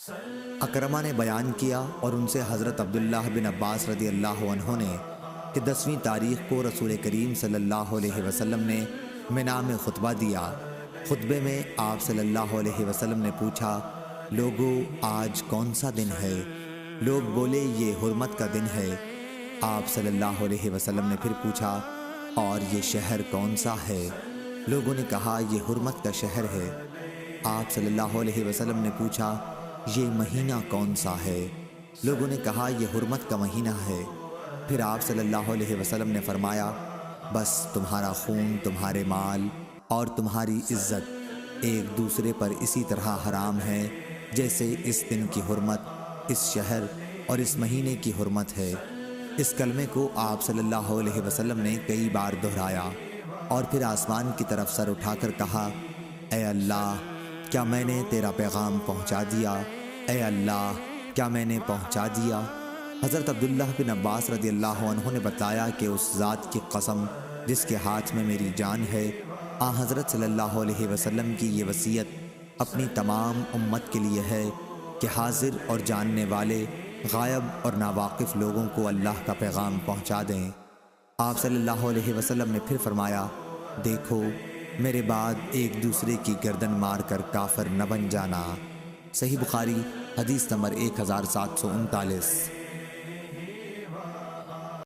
اکرمہ نے بیان کیا اور ان سے حضرت عبداللہ بن عباس رضی اللہ عنہ نے کہ 10ویں تاریخ کو رسول کریم صلی اللہ علیہ وسلم نے منا میں خطبہ دیا۔ خطبے میں آپ صلی اللہ علیہ وسلم نے پوچھا، لوگو آج کون سا دن ہے؟ لوگ بولے یہ حرمت کا دن ہے۔ آپ صلی اللہ علیہ وسلم نے پھر پوچھا، اور یہ شہر کون سا ہے؟ لوگوں نے کہا یہ حرمت کا شہر ہے۔ آپ صلی اللہ علیہ وسلم نے پوچھا، یہ مہینہ کون سا ہے؟ لوگوں نے کہا یہ حرمت کا مہینہ ہے۔ پھر آپ صلی اللہ علیہ وسلم نے فرمایا، بس تمہارا خون، تمہارے مال اور تمہاری عزت ایک دوسرے پر اسی طرح حرام ہے جیسے اس دن کی حرمت، اس شہر اور اس مہینے کی حرمت ہے۔ اس کلمے کو آپ صلی اللہ علیہ وسلم نے کئی بار دہرایا اور پھر آسمان کی طرف سر اٹھا کر کہا، اے اللہ، کیا میں نے تیرا پیغام پہنچا دیا؟ اے اللہ، کیا میں نے پہنچا دیا؟ حضرت عبداللہ بن عباس رضی اللہ عنہ نے بتایا کہ اس ذات کی قسم جس کے ہاتھ میں میری جان ہے، حضرت صلی اللہ علیہ وسلم کی یہ وصیت اپنی تمام امت کے لیے ہے کہ حاضر اور جاننے والے، غائب اور ناواقف لوگوں کو اللہ کا پیغام پہنچا دیں۔ آپ صلی اللہ علیہ وسلم نے پھر فرمایا، دیکھو میرے بعد ایک دوسرے کی گردن مار کر کافر نہ بن جانا۔ صحیح بخاری حدیث نمبر 1739۔